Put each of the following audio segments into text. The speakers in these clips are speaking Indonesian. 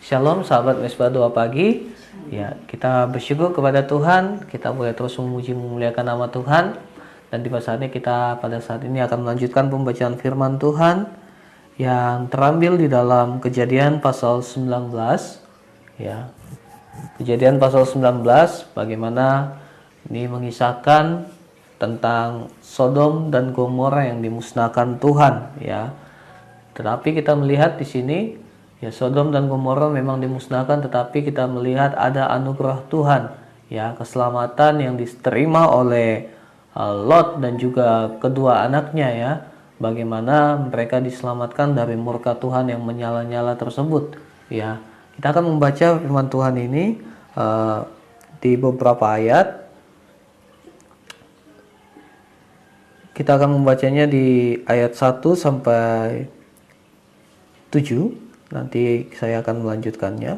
Shalom sahabat Mesbah Doa Pagi. Ya, kita bersyukur kepada Tuhan, kita boleh terus memuji memuliakan nama Tuhan. Dan di saatnya kita pada saat ini akan melanjutkan pembacaan firman Tuhan yang terambil di dalam Kejadian pasal 19. Ya. Kejadian pasal 19 bagaimana ini mengisahkan tentang Sodom dan Gomora yang dimusnahkan Tuhan, ya. Tetapi kita melihat di sini, ya, Sodom dan Gomora memang dimusnahkan, tetapi kita melihat ada anugerah Tuhan, ya, keselamatan yang diterima oleh Lot dan juga kedua anaknya, ya. Bagaimana mereka diselamatkan dari murka Tuhan yang menyala-nyala tersebut, ya. Kita akan membaca firman Tuhan ini di beberapa ayat. Kita akan membacanya di ayat 1 sampai 7. Nanti saya akan melanjutkannya.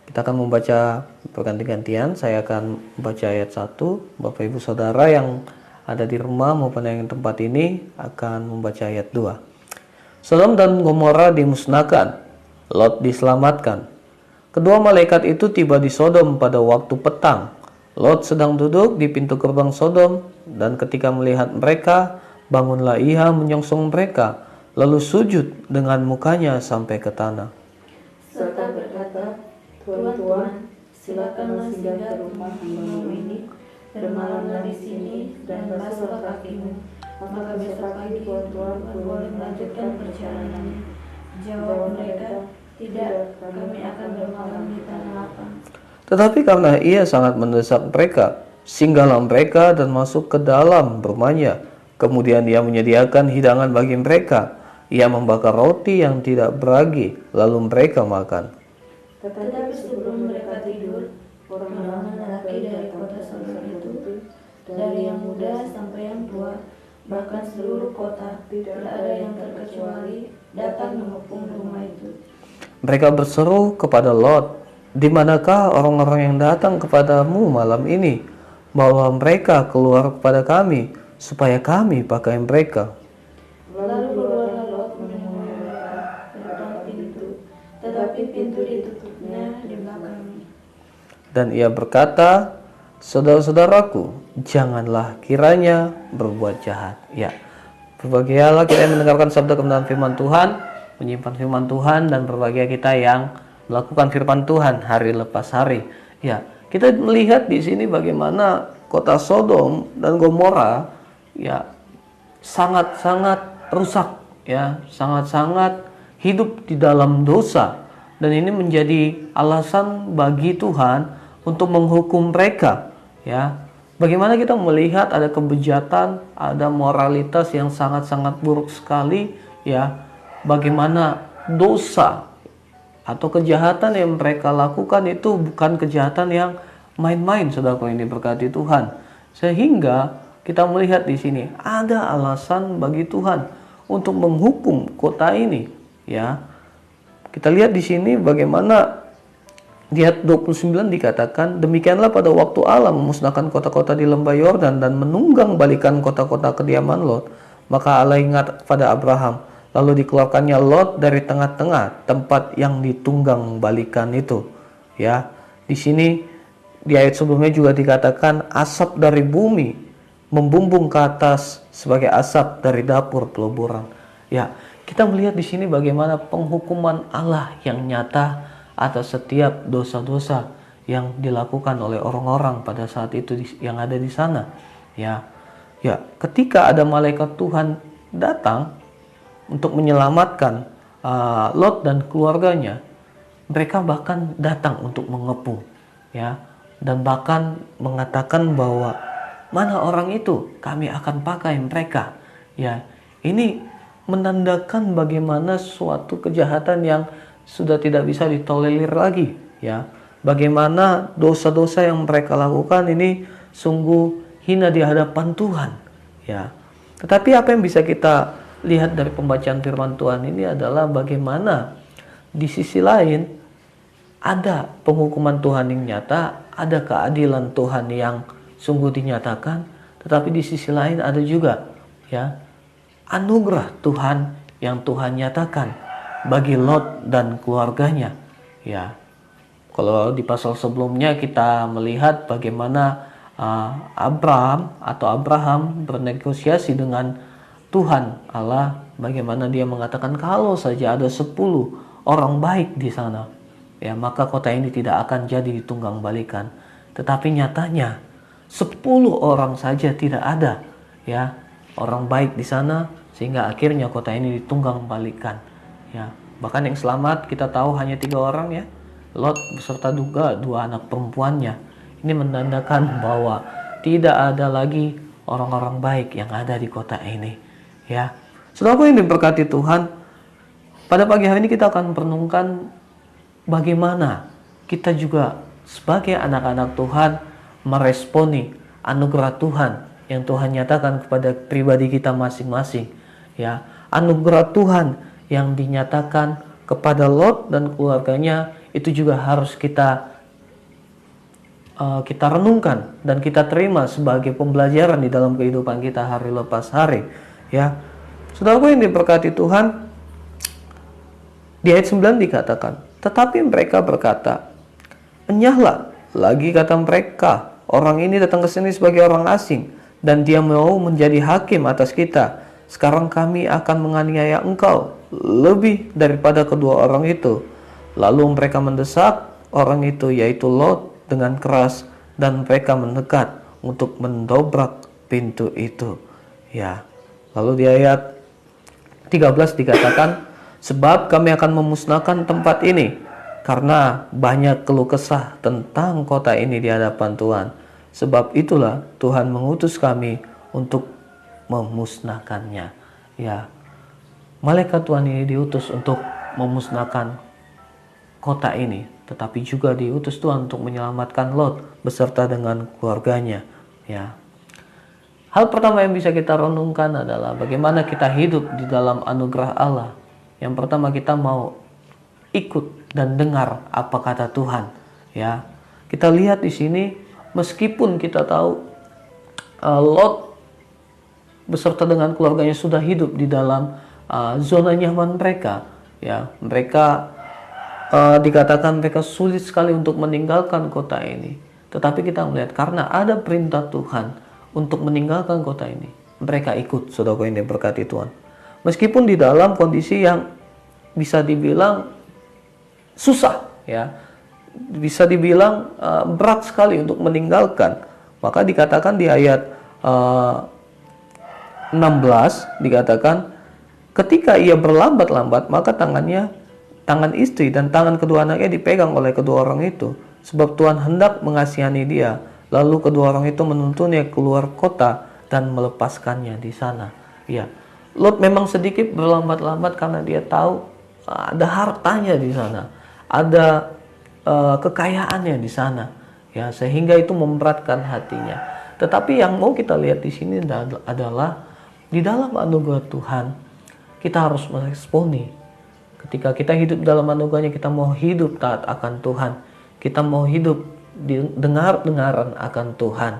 Kita akan membaca berganti-gantian. Saya akan membaca ayat 1. Bapak Ibu Saudara yang ada di rumah maupun yang tempat ini akan membaca ayat 2. Sodom dan Gomora dimusnahkan, Lot diselamatkan. Kedua malaikat itu tiba di Sodom pada waktu petang. Lot sedang duduk di pintu gerbang Sodom, dan ketika melihat mereka, bangunlah ia menyongsong mereka, lalu sujud dengan mukanya sampai ke tanah. Serta berkata, Tuan, silakanlah singgah ke rumah hambamu ini, bermalamlah di sini, dan basuhlah kakimu. Maka besok pagi Tuan boleh melanjutkan perjalanannya. Jawab mereka, tidak, kami akan bermalam di tanah lapang. Tetapi karena ia sangat mendesak mereka, singgahlah mereka dan masuk ke dalam rumahnya. Kemudian ia menyediakan hidangan bagi mereka. Ia membakar roti yang tidak beragi, lalu mereka makan. Tetapi sebelum mereka tidur, orang-orang lelaki dari kota Sodom itu, dari yang muda sampai yang tua, bahkan seluruh kota, tidak ada yang terkecuali, datang mengepung rumah itu. Mereka berseru kepada Lot, "Di manakah orang-orang yang datang kepadamu malam ini? Bawa mereka keluar kepada kami, supaya kami pakai mereka." Lalu keluarlah Lot menemui mereka ke depan pintu, tetapi pintu ditutupnya di belakangnya. Dan ia berkata, "Saudara-saudaraku, janganlah kiranya berbuat jahat." Ya, berbahagialah kita yang mendengarkan sabda kebenaran firman Tuhan, menyimpan firman Tuhan, dan berbahagia kita yang melakukan firman Tuhan hari lepas hari. Ya, kita melihat di sini bagaimana kota Sodom dan Gomora, ya, sangat-sangat rusak, ya, sangat-sangat hidup di dalam dosa, dan ini menjadi alasan bagi Tuhan untuk menghukum mereka, ya. Bagaimana kita melihat ada kebejatan, ada moralitas yang sangat-sangat buruk sekali, ya. Bagaimana dosa atau kejahatan yang mereka lakukan itu bukan kejahatan yang main-main, saudara yang diberkati Tuhan. Sehingga kita melihat di sini ada alasan bagi Tuhan untuk menghukum kota ini, ya. Kita lihat di sini bagaimana di ayat 29 dikatakan, "Demikianlah pada waktu Allah memusnahkan kota-kota di lembah Yordan dan menunggang balikan kota-kota kediaman Lot, maka Allah ingat pada Abraham, lalu dikeluarkannya Lot dari tengah-tengah tempat yang ditunggang balikan itu." Ya, di sini di ayat sebelumnya juga dikatakan asap dari bumi membumbung ke atas sebagai asap dari dapur peleburan. Ya, kita melihat di sini bagaimana penghukuman Allah yang nyata atas setiap dosa-dosa yang dilakukan oleh orang-orang pada saat itu yang ada di sana. Ya, ya, ketika ada malaikat Tuhan datang untuk menyelamatkan Lot dan keluarganya, mereka bahkan datang untuk mengepung, ya, dan bahkan mengatakan bahwa mana orang itu, kami akan pakai mereka. Ya, ini menandakan bagaimana suatu kejahatan yang sudah tidak bisa ditolerir lagi, ya. Bagaimana dosa-dosa yang mereka lakukan ini sungguh hina di hadapan Tuhan, ya. Tetapi apa yang bisa kita lihat dari pembacaan firman Tuhan ini adalah bagaimana di sisi lain ada penghukuman Tuhan yang nyata, ada keadilan Tuhan yang sungguh dinyatakan, tetapi di sisi lain ada juga, ya, anugerah Tuhan yang Tuhan nyatakan bagi Lot dan keluarganya, ya. Kalau di pasal sebelumnya kita melihat bagaimana Abraham bernegosiasi dengan Tuhan Allah, bagaimana dia mengatakan kalau saja ada 10 orang baik di sana, ya maka kota ini tidak akan jadi ditunggang balikan. Tetapi nyatanya 10 orang saja tidak ada ya orang baik di sana, sehingga akhirnya kota ini ditunggang balikan. Ya, bahkan yang selamat kita tahu hanya 3 orang ya, Lot beserta juga 2 anak perempuannya. Ini menandakan bahwa tidak ada lagi orang-orang baik yang ada di kota ini. Ya, saudaraku yang diberkati Tuhan, pada pagi hari ini kita akan merenungkan bagaimana kita juga sebagai anak-anak Tuhan meresponi anugerah Tuhan yang Tuhan nyatakan kepada pribadi kita masing-masing. Ya, anugerah Tuhan yang dinyatakan kepada Lot dan keluarganya itu juga harus kita renungkan dan kita terima sebagai pembelajaran di dalam kehidupan kita hari lepas hari. Ya, saudaraku yang diberkati Tuhan, di ayat 9 dikatakan, tetapi mereka berkata, enyahlah, lagi kata mereka, orang ini datang ke sini sebagai orang asing dan dia mau menjadi hakim atas kita. Sekarang kami akan menganiaya engkau lebih daripada kedua orang itu. Lalu mereka mendesak orang itu, yaitu Lot, dengan keras, dan mereka mendekat untuk mendobrak pintu itu. Ya. Lalu di ayat 13 dikatakan, sebab kami akan memusnahkan tempat ini karena banyak keluh kesah tentang kota ini di hadapan Tuhan. Sebab itulah Tuhan mengutus kami untuk memusnahkannya. Ya. Malaikat Tuhan ini diutus untuk memusnahkan kota ini, tetapi juga diutus Tuhan untuk menyelamatkan Lot beserta dengan keluarganya. Ya. Hal pertama yang bisa kita renungkan adalah bagaimana kita hidup di dalam anugerah Allah. Yang pertama, kita mau ikut dan dengar apa kata Tuhan. Ya, kita lihat di sini, meskipun kita tahu Lot beserta dengan keluarganya sudah hidup di dalam zona nyaman mereka. Ya, mereka dikatakan mereka sulit sekali untuk meninggalkan kota ini. Tetapi kita melihat karena ada perintah Tuhan untuk meninggalkan kota ini, mereka ikut, saudara yang diberkati Tuhan. Meskipun di dalam kondisi yang bisa dibilang susah, ya, bisa dibilang berat sekali untuk meninggalkan. Maka dikatakan di ayat 16 dikatakan, ketika ia berlambat-lambat, maka tangan istri dan tangan kedua anaknya dipegang oleh kedua orang itu, sebab Tuhan hendak mengasihani dia. Lalu kedua orang itu menuntunnya keluar kota dan melepaskannya di sana. Ya, Lot memang sedikit berlambat-lambat karena dia tahu ada hartanya di sana, ada kekayaannya di sana. Ya, sehingga itu memberatkan hatinya. Tetapi yang mau kita lihat di sini adalah di dalam anugerah Tuhan kita harus meresponi. Ketika kita hidup dalam anugerahnya, kita mau hidup taat akan Tuhan. Kita mau hidup dengar-dengaran akan Tuhan.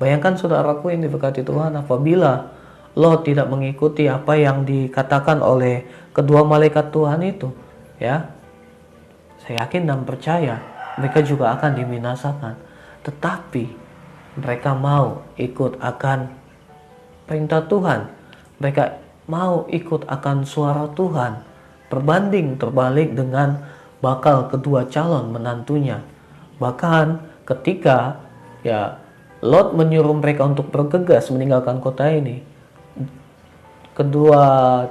Bayangkan saudaraku yang diberkati Tuhan, apabila Lot tidak mengikuti apa yang dikatakan oleh kedua malaikat Tuhan itu, ya, saya yakin dan percaya mereka juga akan dibinasakan. Tetapi mereka mau ikut akan perintah Tuhan. Mereka mau ikut akan suara Tuhan. Berbanding terbalik dengan bakal kedua calon menantunya. Bahkan ketika ya Lot menyuruh mereka untuk bergegas meninggalkan kota ini, kedua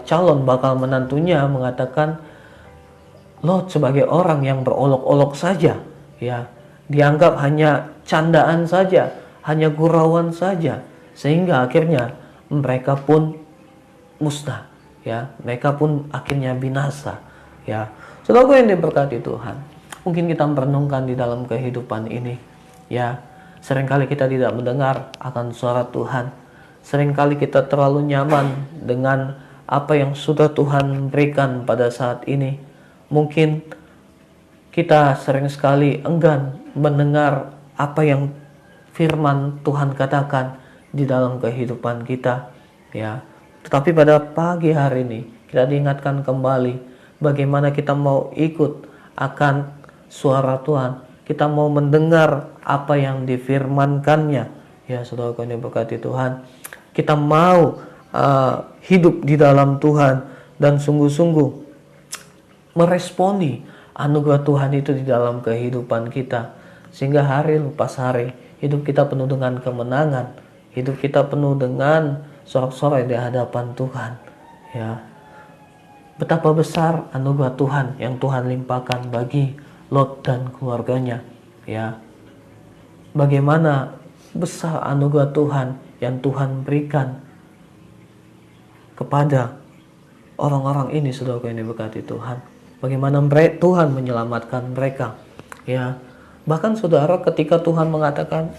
calon bakal menantunya mengatakan Lot sebagai orang yang berolok-olok saja, ya, dianggap hanya candaan saja, hanya gurauan saja, sehingga akhirnya mereka pun musnah. Ya, mereka pun akhirnya binasa. Ya, saudara yang diberkati Tuhan, mungkin kita merenungkan di dalam kehidupan ini. Ya, seringkali kita tidak mendengar akan suara Tuhan. Seringkali kita terlalu nyaman dengan apa yang sudah Tuhan berikan pada saat ini. Mungkin kita sering sekali enggan mendengar apa yang firman Tuhan katakan di dalam kehidupan kita. Ya. Tetapi pada pagi hari ini kita diingatkan kembali bagaimana kita mau ikut akan suara Tuhan, kita mau mendengar apa yang difirmankannya. Ya saudaraku yang diberkati Tuhan, kita mau hidup di dalam Tuhan dan sungguh-sungguh meresponi anugerah Tuhan itu di dalam kehidupan kita, sehingga hari lepas hari hidup kita penuh dengan kemenangan, hidup kita penuh dengan sorak-sorai di hadapan Tuhan. Ya, betapa besar anugerah Tuhan yang Tuhan limpahkan bagi Lot dan keluarganya. Ya, bagaimana besar anugerah Tuhan yang Tuhan berikan kepada orang-orang ini, saudara yang diberkati Tuhan. Bagaimana Tuhan menyelamatkan mereka. Ya, bahkan saudara, ketika Tuhan mengatakan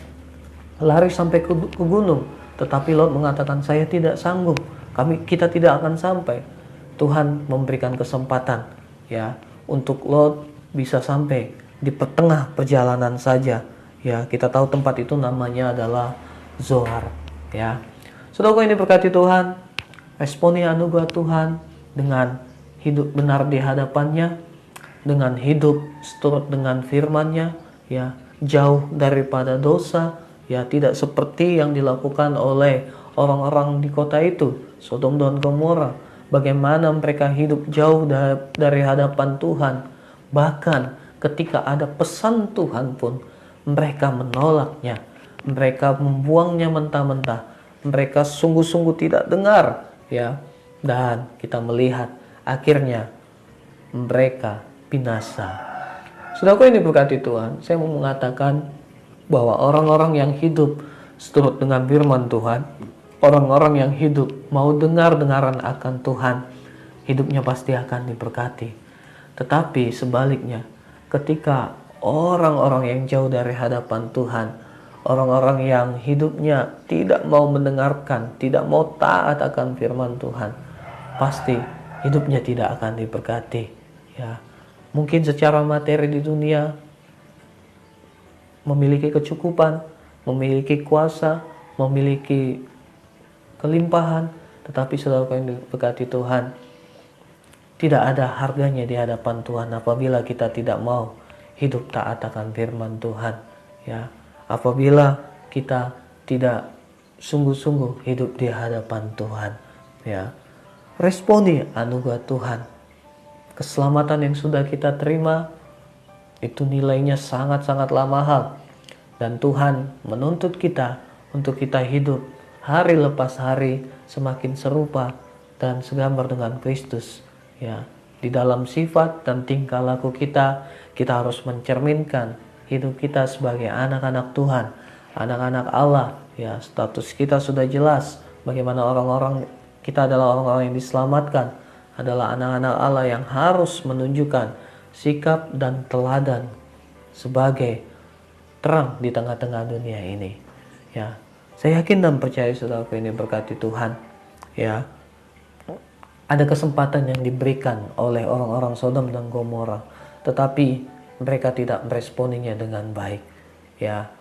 lari sampai ke gunung, tetapi Lot mengatakan saya tidak sanggup, kita tidak akan sampai. Tuhan memberikan kesempatan ya untuk Lot bisa sampai di tengah perjalanan saja. Ya, kita tahu tempat itu namanya adalah Zoar. Ya, saudara yang diberkati Tuhan, responi anugerah Tuhan dengan hidup benar di hadapannya, dengan hidup seturut dengan firman-Nya, ya, jauh daripada dosa, ya, tidak seperti yang dilakukan oleh orang-orang di kota itu, Sodom dan Gomora. Bagaimana mereka hidup jauh dari hadapan Tuhan. Bahkan ketika ada pesan Tuhan pun mereka menolaknya, mereka membuangnya mentah-mentah, mereka sungguh-sungguh tidak dengar. Ya, dan kita melihat akhirnya mereka binasa. Saudaraku yang diberkati Tuhan, saya mau mengatakan bahwa orang-orang yang hidup seturut dengan firman Tuhan, orang-orang yang hidup mau dengar-dengaran akan Tuhan, hidupnya pasti akan diberkati. Tetapi sebaliknya, ketika orang-orang yang jauh dari hadapan Tuhan, orang-orang yang hidupnya tidak mau mendengarkan, tidak mau taat akan firman Tuhan, pasti hidupnya tidak akan diberkati. Ya, mungkin secara materi di dunia memiliki kecukupan, memiliki kuasa, memiliki kelimpahan, tetapi saudara yang diberkati Tuhan, tidak ada harganya di hadapan Tuhan apabila kita tidak mau hidup taat akan firman Tuhan. Ya, apabila kita tidak sungguh-sungguh hidup di hadapan Tuhan. Ya, responi anugerah Tuhan. Keselamatan yang sudah kita terima itu nilainya sangat-sangatlah mahal, dan Tuhan menuntut kita untuk kita hidup hari lepas hari semakin serupa dan segambar dengan Kristus. Ya, di dalam sifat dan tingkah laku kita harus mencerminkan hidup kita sebagai anak-anak Tuhan, anak-anak Allah. Ya, status kita sudah jelas. Bagaimana kita adalah orang-orang yang diselamatkan, adalah anak-anak Allah yang harus menunjukkan sikap dan teladan sebagai terang di tengah-tengah dunia ini. Ya, saya yakin dan percaya saudaraku ini berkati Tuhan. Ya, ada kesempatan yang diberikan oleh orang-orang Sodom dan Gomora, tetapi mereka tidak meresponinya dengan baik. Ya,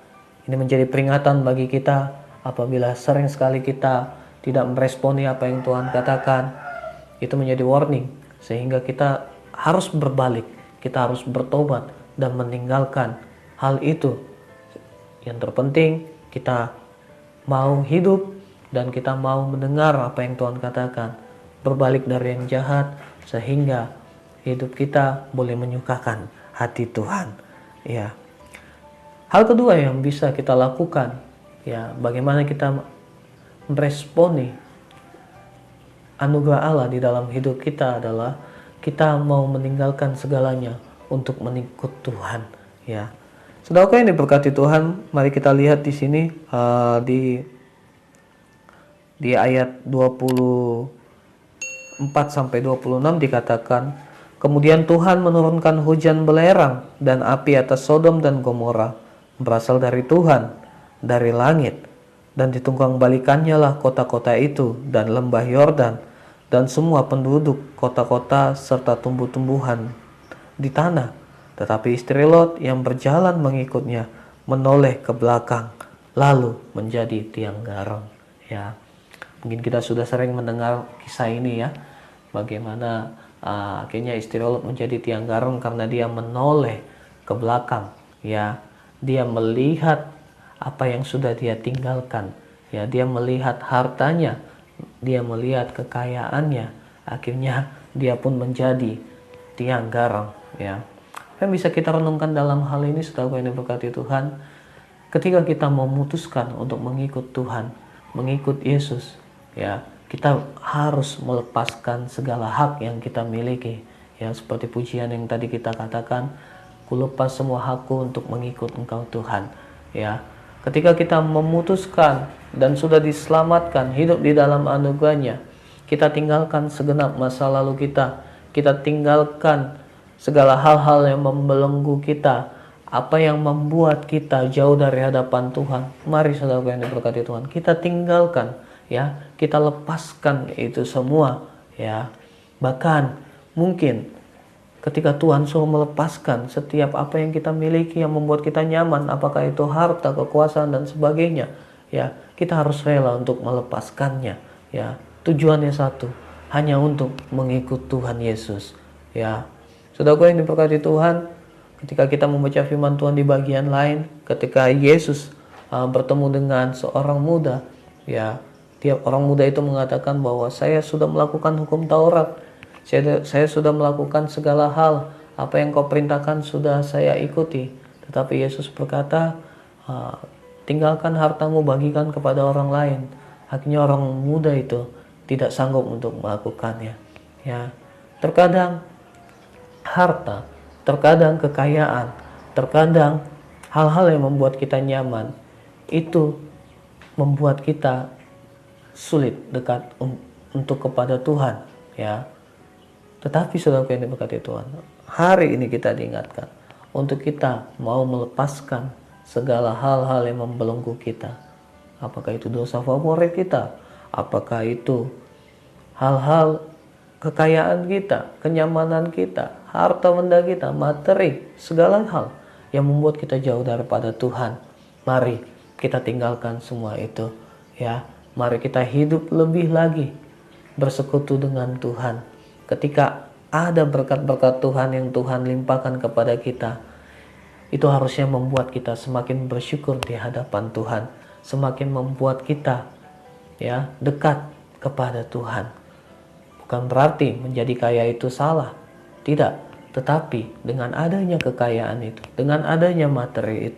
ini menjadi peringatan bagi kita apabila sering sekali kita tidak meresponi apa yang Tuhan katakan. Itu menjadi warning sehingga kita harus berbalik, kita harus bertobat dan meninggalkan hal itu. Yang terpenting kita mau hidup dan kita mau mendengar apa yang Tuhan katakan, berbalik dari yang jahat sehingga hidup kita boleh menyukakan hati Tuhan. Ya. Hal kedua yang bisa kita lakukan, ya, bagaimana kita meresponi anugerah Allah di dalam hidup kita adalah kita mau meninggalkan segalanya untuk mengikut Tuhan. Ya, saudara yang diberkati Tuhan, mari kita lihat di sini di ayat 24 sampai 26 dikatakan, kemudian Tuhan menurunkan hujan belerang dan api atas Sodom dan Gomora, berasal dari Tuhan, dari langit, dan ditunggang balikannya lah kota-kota itu dan lembah Yordan dan semua penduduk kota-kota serta tumbuh-tumbuhan di tanah. Tetapi istri Lot yang berjalan mengikutnya menoleh ke belakang lalu menjadi tiang garam. Ya, mungkin kita sudah sering mendengar kisah ini ya, bagaimana akhirnya istri Lot menjadi tiang garam karena dia menoleh ke belakang, ya. Dia melihat apa yang sudah dia tinggalkan, ya. Dia melihat hartanya, dia melihat kekayaannya, akhirnya dia pun menjadi tiang garam, ya. Yang bisa kita renungkan dalam hal ini, saudara yang diberkati Tuhan, ketika kita memutuskan untuk mengikut Tuhan, mengikut Yesus, ya, kita harus melepaskan segala hak yang kita miliki, ya, seperti pujian yang tadi kita katakan, ku lepas semua hakku untuk mengikut Engkau Tuhan, ya. Ketika kita memutuskan dan sudah diselamatkan, hidup di dalam anugerah-Nya, kita tinggalkan segenap masa lalu kita tinggalkan segala hal-hal yang membelenggu kita, apa yang membuat kita jauh dari hadapan Tuhan. Mari saudara yang diberkati Tuhan, kita tinggalkan, ya, kita lepaskan itu semua, ya. Bahkan mungkin ketika Tuhan suruh melepaskan setiap apa yang kita miliki yang membuat kita nyaman, apakah itu harta, kekuasaan dan sebagainya, ya, kita harus rela untuk melepaskannya, ya. Tujuannya satu, hanya untuk mengikut Tuhan Yesus, ya. Saudaraku yang diberkati Tuhan, ketika kita membaca firman Tuhan di bagian lain, ketika Yesus bertemu dengan seorang muda, ya, orang muda itu mengatakan bahwa saya sudah melakukan hukum Taurat, saya sudah melakukan segala hal, apa yang kau perintahkan sudah saya ikuti. Tetapi Yesus berkata, tinggalkan hartamu, bagikan kepada orang lain. Akhirnya orang muda itu tidak sanggup untuk melakukannya, ya. Terkadang harta, terkadang kekayaan, terkadang hal-hal yang membuat kita nyaman itu membuat kita sulit dekat untuk kepada Tuhan, ya. Tetapi saudara yang diberkati Tuhan, hari ini kita diingatkan untuk kita mau melepaskan segala hal-hal yang membelenggu kita. Apakah itu dosa favorit kita, apakah itu hal-hal kekayaan kita, kenyamanan kita, harta benda kita, materi, segala hal yang membuat kita jauh daripada Tuhan. Mari kita tinggalkan semua itu, ya. Mari kita hidup lebih lagi bersekutu dengan Tuhan. Ketika ada berkat-berkat Tuhan yang Tuhan limpahkan kepada kita, itu harusnya membuat kita semakin bersyukur di hadapan Tuhan, semakin membuat kita, ya, dekat kepada Tuhan. Bukan berarti menjadi kaya itu salah, tidak. Tetapi dengan adanya kekayaan itu, dengan adanya materi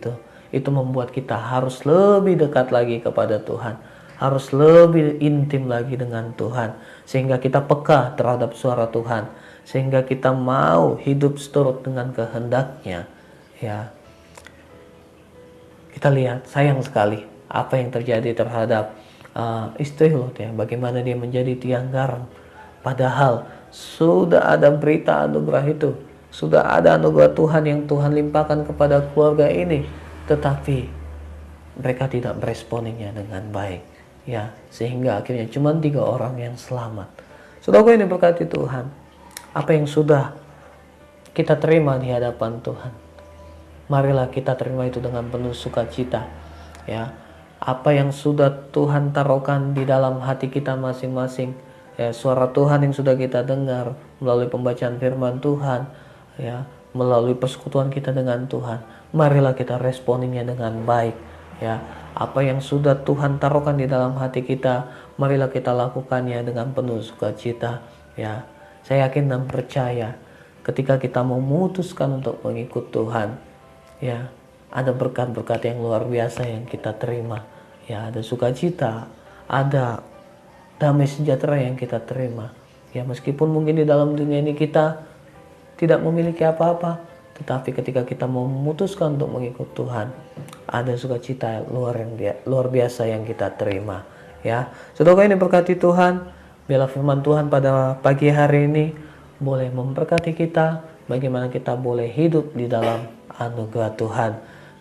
itu membuat kita harus lebih dekat lagi kepada Tuhan, harus lebih intim lagi dengan Tuhan, sehingga kita peka terhadap suara Tuhan, sehingga kita mau hidup seturut dengan kehendak-Nya, ya. Kita lihat sayang sekali apa yang terjadi terhadap istri Lot, ya, bagaimana dia menjadi tiang garam. Padahal sudah ada berita anugerah itu, sudah ada anugerah Tuhan yang Tuhan limpahkan kepada keluarga ini, tetapi mereka tidak meresponinya dengan baik, ya, sehingga akhirnya cuma 3 orang yang selamat. Saudara yang diberkati Tuhan, apa yang sudah kita terima di hadapan Tuhan, marilah kita terima itu dengan penuh sukacita, ya. Apa yang sudah Tuhan taruhkan di dalam hati kita masing-masing, ya, suara Tuhan yang sudah kita dengar melalui pembacaan firman Tuhan, ya, melalui persekutuan kita dengan Tuhan, marilah kita responinya dengan baik, ya. Apa yang sudah Tuhan taruhkan di dalam hati kita, marilah kita lakukannya dengan penuh sukacita, ya. Saya yakin dan percaya ketika kita memutuskan untuk mengikut Tuhan, ya, ada berkat-berkat yang luar biasa yang kita terima, ya, ada sukacita, ada damai sejahtera yang kita terima, ya. Meskipun mungkin di dalam dunia ini kita tidak memiliki apa-apa, tetapi ketika kita memutuskan untuk mengikut Tuhan, ada sukacita luar biasa yang kita terima, ya. Saudara yang diberkati Tuhan, biarlah firman Tuhan pada pagi hari ini boleh memberkati kita, bagaimana kita boleh hidup di dalam anugerah Tuhan,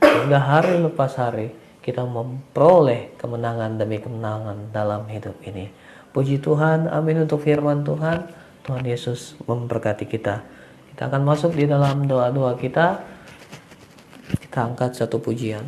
sehingga hari lepas hari kita memperoleh kemenangan demi kemenangan dalam hidup ini. Puji Tuhan, amin untuk firman Tuhan. Tuhan Yesus memberkati kita. Kita akan masuk di dalam doa-doa kita. Kita angkat satu pujian.